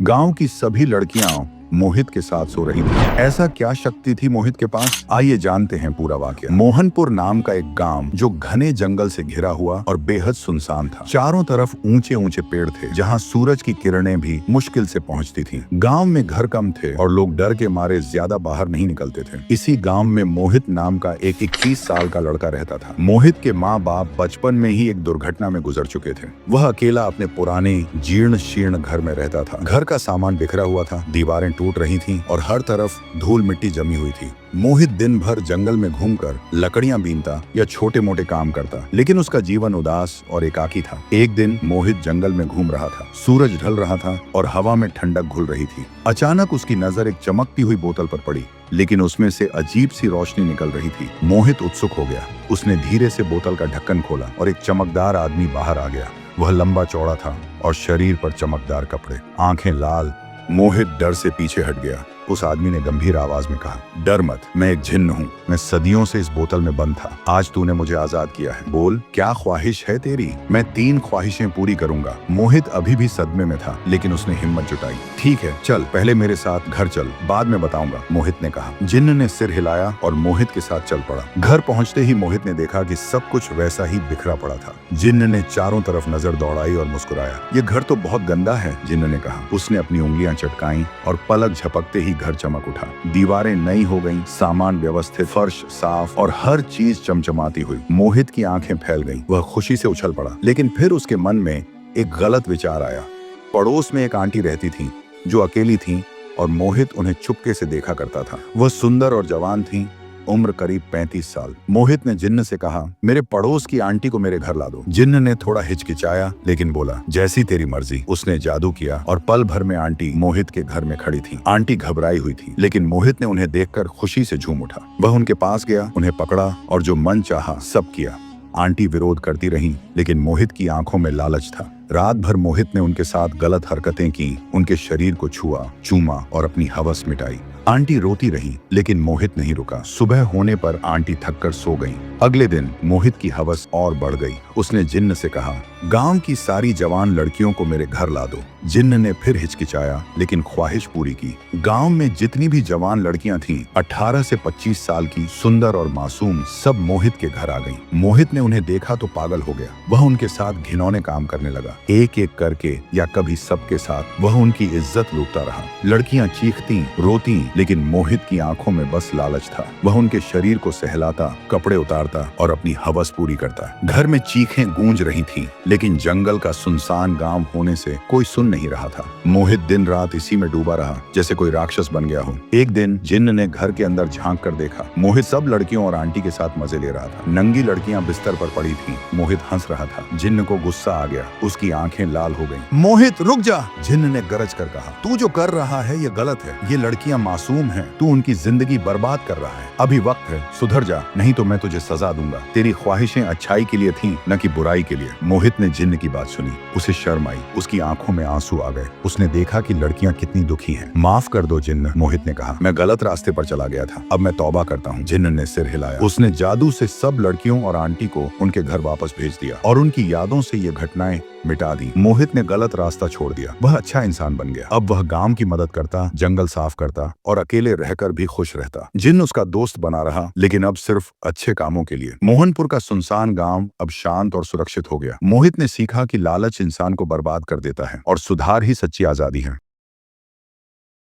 गांव की सभी लड़कियां मोहित के साथ सो रही थी। ऐसा क्या शक्ति थी मोहित के पास, आइए जानते हैं पूरा वाकया। मोहनपुर नाम का एक गांव जो घने जंगल से घिरा हुआ और बेहद सुनसान था। चारों तरफ ऊंचे ऊंचे पेड़ थे जहां सूरज की किरणें भी मुश्किल से पहुंचती थीं। गांव में घर कम थे और लोग डर के मारे ज्यादा बाहर नहीं निकलते थे। इसी गांव में मोहित नाम का एक 21 साल का लड़का रहता था। मोहित के माँ बाप बचपन में ही एक दुर्घटना में गुजर चुके थे। वह अकेला अपने पुराने जीर्ण शीर्ण घर में रहता था। घर का सामान बिखरा हुआ था, दीवारें टूट रही थीं और हर तरफ धूल मिट्टी जमी हुई थी। मोहित दिन भर जंगल में घूमकर लकड़ियां बीनता या छोटे मोटे काम करता, लेकिन उसका जीवन उदास और एकाकी था। एक दिन मोहित जंगल में घूम रहा था, सूरज ढल रहा था और हवा में ठंडक घुल रही थी। अचानक उसकी नजर एक चमकती हुई बोतल पर पड़ी, लेकिन उसमें से अजीब सी रोशनी निकल रही थी। मोहित उत्सुक हो गया। उसने धीरे से बोतल का ढक्कन खोला और एक चमकदार आदमी बाहर आ गया। वह लंबा चौड़ा था और शरीर पर चमकदार कपड़े, आंखें लाल। मोहित डर से पीछे हट गया। उस आदमी ने गंभीर आवाज में कहा, डर मत, मैं एक जिन्न हूँ। मैं सदियों से इस बोतल में बंद था। आज तूने मुझे आजाद किया है। बोल, क्या ख्वाहिश है तेरी? मैं 3 ख्वाहिशें पूरी करूंगा। मोहित अभी भी सदमे में था, लेकिन उसने हिम्मत जुटाई। ठीक है, चल, पहले मेरे साथ घर चल, बाद में बताऊंगा, मोहित ने कहा। जिन्न ने सिर हिलाया और मोहित के साथ चल पड़ा। घर पहुंचते ही मोहित ने देखा कि सब कुछ वैसा ही बिखरा पड़ा था। जिन्न ने चारों तरफ नजर दौड़ाई और मुस्कुराया। ये घर तो बहुत गंदा है, जिन्न ने कहा। उसने अपनी उंगलियां चटकाई और पलक झपकते ही घर चमक उठा। दीवारें नई हो गईं, सामान व्यवस्थित, फर्श साफ और हर चीज चमचमाती हुई। मोहित की आंखें फैल गईं। वह खुशी से उछल पड़ा, लेकिन फिर उसके मन में एक गलत विचार आया। पड़ोस में एक आंटी रहती थी जो अकेली थी और मोहित उन्हें चुपके से देखा करता था। वह सुंदर और जवान थी, उम्र करीब 35 साल। मोहित ने जिन्न से कहा, मेरे पड़ोस की आंटी को मेरे घर ला दो। जिन्न ने थोड़ा हिचकिचाया, लेकिन बोला, जैसी तेरी मर्जी। उसने जादू किया और पल भर में आंटी मोहित के घर में खड़ी थी। आंटी घबराई हुई थी, लेकिन मोहित ने उन्हें देखकर खुशी से झूम उठा। वह उनके पास गया, उन्हें पकड़ा और जो मन चाहा सब किया। आंटी विरोध करती रही, लेकिन मोहित की आंखों में लालच था। रात भर मोहित ने उनके साथ गलत हरकतें की, उनके शरीर को छुआ, चूमा और अपनी हवस मिटाई। आंटी रोती रही, लेकिन मोहित नहीं रुका। सुबह होने पर आंटी थककर सो गईं। अगले दिन मोहित की हवस और बढ़ गई। उसने जिन्न से कहा, गांव की सारी जवान लड़कियों को मेरे घर ला दो। जिन्न ने फिर हिचकिचाया, लेकिन ख्वाहिश पूरी की। गांव में जितनी भी जवान लड़कियां थीं, 18 से 25 साल की, सुंदर और मासूम, सब मोहित के घर आ गईं। मोहित ने उन्हें देखा तो पागल हो गया। वह उनके साथ घिनौने काम करने लगा। एक एक करके या कभी सबके साथ वह उनकी इज्जत लूटता रहा। लड़कियां चीखती, रोती, लेकिन मोहित की आंखों में बस लालच था। वह उनके शरीर को सहलाता, कपड़े उतारता और अपनी हवस पूरी करता। घर में चीखें गूंज रही थीं, लेकिन जंगल का सुनसान गांव होने से कोई सुन नहीं रहा था। मोहित दिन रात इसी में डूबा रहा, जैसे कोई राक्षस बन गया हो। एक दिन जिन्न ने घर के अंदर झांक कर देखा। मोहित सब लड़कियों और आंटी के साथ मजे ले रहा था। नंगी लड़कियां बिस्तर पर पड़ी थीं। मोहित हंस रहा था। जिन्न को गुस्सा आ गया। उसकी आंखें लाल हो गईं। मोहित, रुक जा, जिन्न ने गरज कर कहा। तू जो कर रहा है ये गलत है। ये लड़कियां मासूम हैं। तू उनकी जिंदगी बर्बाद कर रहा है। अभी वक्त है, सुधर जा, नहीं तो मैं तुझे सजा दूंगा। तेरी ख्वाहिशें अच्छाई के लिए थीं, न कि बुराई के लिए। मोहित ने जिन्न की बात सुनी। उसे शर्म आई। उसकी आंखों में आंसू आ गए। उसने देखा कि लड़कियां कितनी दुखी हैं। माफ कर दो जिन्न, मोहित ने कहा। मैं गलत रास्ते पर चला गया था। अब मैं तौबा करता हूँ। जिन्न ने सिर हिलाया। उसने जादू से सब लड़कियों और आंटी को उनके घर वापस भेज दिया और उनकी यादों से ये घटनाएं मिटा दी। मोहित ने गलत रास्ता छोड़ दिया। वह अच्छा इंसान बन गया। अब वह गांव की मदद करता, जंगल साफ करता और अकेले रहकर भी खुश रहता। जिन्न उसका दोस्त बना रहा, लेकिन अब सिर्फ अच्छे कामों के लिए। मोहनपुर का सुनसान गांव अब शांत और सुरक्षित हो गया। मोहित ने सीखा कि लालच इंसान को बर्बाद कर देता है और सुधार ही सच्ची आजादी है।